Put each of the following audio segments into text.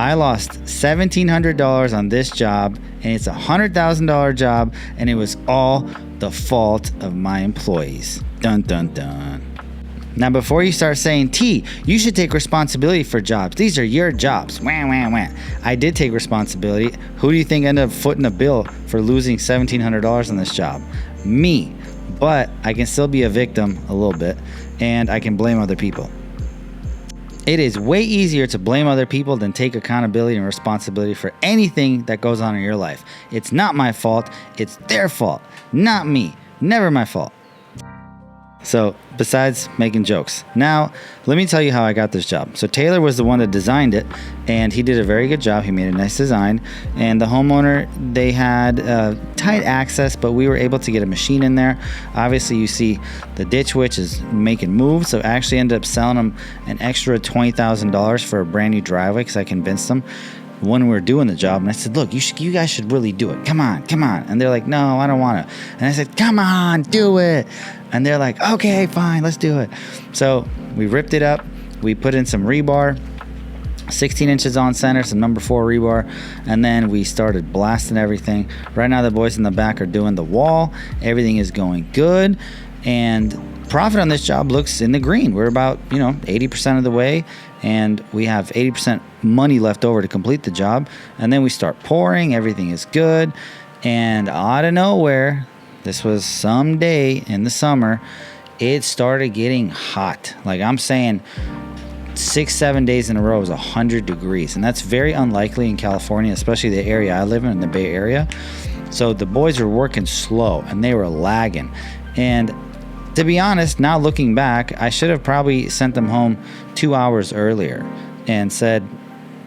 I lost $1,700 on this job, and it's a $100,000 job, and it was all the fault of my employees. Dun, dun, dun. Now, before you start saying, T, you should take responsibility for jobs. These are your jobs. Wah, wah, wah. I did take responsibility. Who do you think ended up footing the bill for losing $1,700 on this job? Me. But I can still be a victim a little bit, and I can blame other people. It is way easier to blame other people than take accountability and responsibility for anything that goes on in your life. It's not my fault. It's their fault. Not me. Never my fault. So, besides making jokes, now let me tell you how I got this job. So Taylor was the one that designed it, and he did a very good job. He made a nice design, and the homeowner, they had tight access, but we were able to get a machine in there. Obviously, you see the Ditch Witch is making moves, so I actually ended up selling them an extra $20,000 for a brand new driveway because I convinced them when we were doing the job, and I said, look, you guys should really do it. Come on. And they're like, no, I don't want to. And I said, come on, do it. And they're like, okay, fine, let's do it. So we ripped it up. We put in some rebar, 16 inches on center, some number 4 rebar, and then we started blasting everything. Right now, the boys in the back are doing the wall. Everything is going good, and profit on this job looks in the green. We're about 80% of the way, and we have 80% money left over to complete the job. And then we start pouring. Everything is good, and out of nowhere, this was some day in the summer, it started getting hot. Like I'm saying, 6-7 days in a row was 100 degrees, and that's very unlikely in California, especially the area I live in the Bay Area. So the boys were working slow, and they were lagging. And to be honest, now looking back, I should have probably sent them home 2 hours earlier and said,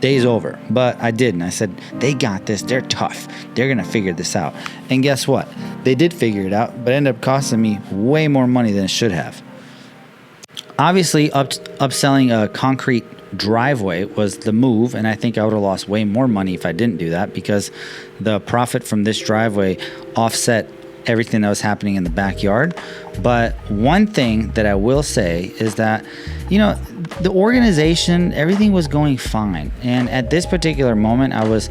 day's over. But I didn't. I said, they got this. They're tough. They're going to figure this out. And guess what? They did figure it out, but it ended up costing me way more money than it should have. Obviously, upselling a concrete driveway was the move, and I think I would have lost way more money if I didn't do that, because the profit from this driveway offset everything that was happening in the backyard. But one thing that I will say is that, the organization, everything was going fine. And at this particular moment, I was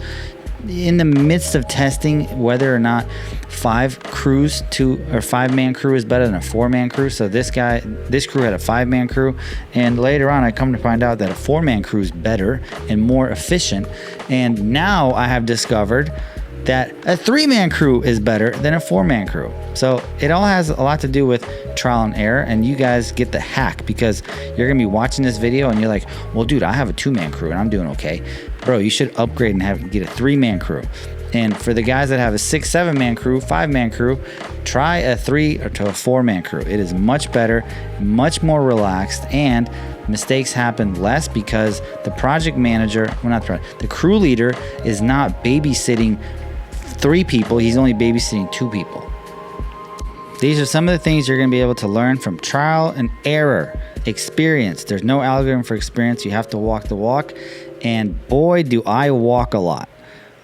in the midst of testing whether or not 5 crews or 5-man crew is better than a 4-man crew. So this crew had a 5-man crew, and later on I come to find out that a 4-man crew is better and more efficient. And now I have discovered that a 3-man crew is better than a 4-man crew. So it all has a lot to do with trial and error, and you guys get the hack, because you're gonna be watching this video and you're like, well, dude, I have a 2-man crew and I'm doing okay. Bro, you should upgrade and get a 3-man crew. And for the guys that have a 6-7-man crew, 5-man crew, try a 3 or to a 4-man crew. It is much better, much more relaxed, and mistakes happen less because the project manager, the crew leader is not babysitting 3 people, he's only babysitting 2 people. These are some of the things you're going to be able to learn from trial and error, experience. There's no algorithm for experience. You have to walk the walk. And boy, do I walk a lot.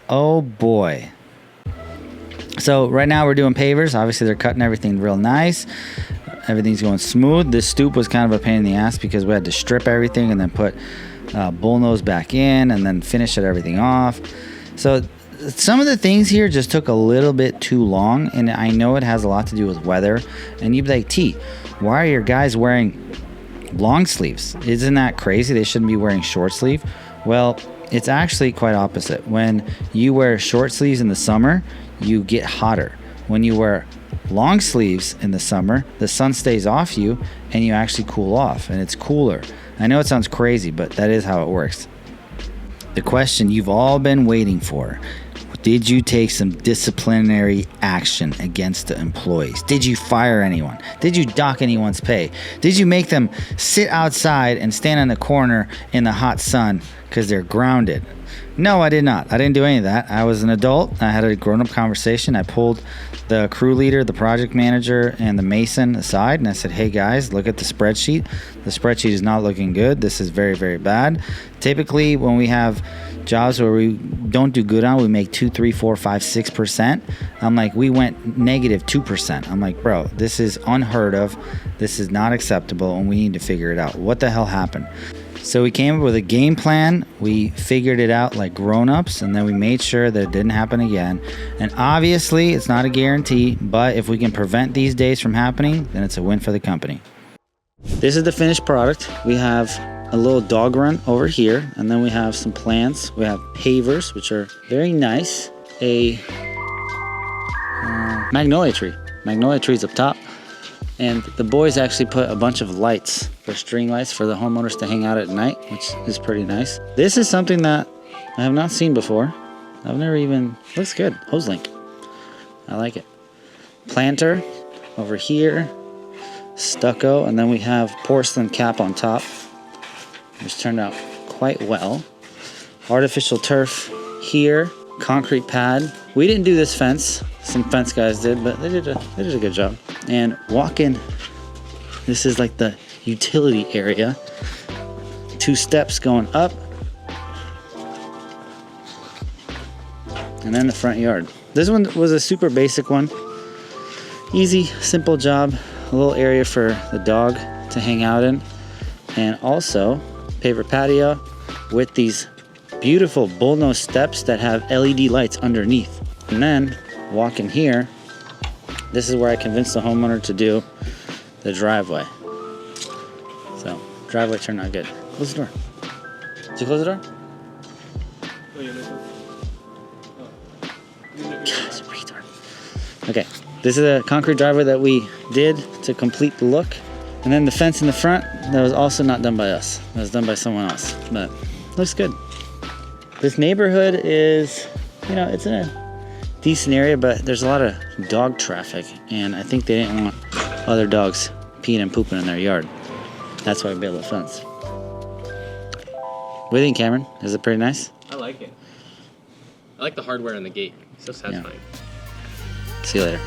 Oh boy. So right now we're doing pavers. Obviously they're cutting everything real nice. Everything's going smooth. This stoop was kind of a pain in the ass because we had to strip everything and then put bullnose back in and then finish everything off. So some of the things here just took a little bit too long, and I know it has a lot to do with weather. And you'd be like, T, why are your guys wearing long sleeves? Isn't that crazy? They shouldn't be wearing short sleeve. Well, it's actually quite opposite. When you wear short sleeves in the summer, you get hotter. When you wear long sleeves in the summer, the sun stays off you and you actually cool off, and it's cooler. I know it sounds crazy, but that is how it works. The question you've all been waiting for: did you take some disciplinary action against the employees? Did you fire anyone? Did you dock anyone's pay? Did you make them sit outside and stand in the corner in the hot sun because they're grounded? No, I did not. I didn't do any of that. I was an adult. I had a grown-up conversation. I pulled the crew leader, the project manager, and the mason aside, and I said, hey guys, look at the spreadsheet. The spreadsheet is not looking good. This is very, very bad. Typically, when we have jobs where we don't do good on, we make 2, 3, 4, 5, 6%. I'm like, we went negative 2%. I'm like, bro, this is unheard of. This is not acceptable, and we need to figure it out. What the hell happened? So we came up with a game plan. We figured it out like grown-ups, and then we made sure that it didn't happen again. And obviously, it's not a guarantee, but if we can prevent these days from happening, then it's a win for the company. This is the finished product. We have a little dog run over here, and then we have some plants. We have pavers, which are very nice. A magnolia tree. Magnolia tree's up top. And the boys actually put a bunch of lights, for string lights for the homeowners to hang out at night, which is pretty nice. This is something that I have not seen before. I've never even, looks good, hose link. I like it. Planter over here, stucco, and then we have porcelain cap on top, which turned out quite well. Artificial turf here, concrete pad. We didn't do this fence. Some fence guys did, but they did a good job. And walk-in, this is like the utility area. 2 steps going up. And then the front yard. This one was a super basic one. Easy, simple job. A little area for the dog to hang out in. And also, paver patio with these beautiful bullnose steps that have LED lights underneath. And then, walk in here. This is where I convinced the homeowner to do the driveway. So, driveway turned out good. Close the door. Did you close the door? Gosh, retard. Okay, this is a concrete driveway that we did to complete the look. And then the fence in the front, that was also not done by us. That was done by someone else, but looks good. This neighborhood is, you know, it's in a decent area, but there's a lot of dog traffic, and I think they didn't want other dogs peeing and pooping in their yard. That's why we built a fence. What do you think, Cameron? Is it pretty nice? I like it. I like the hardware in the gate. So satisfying. Yeah. See you later.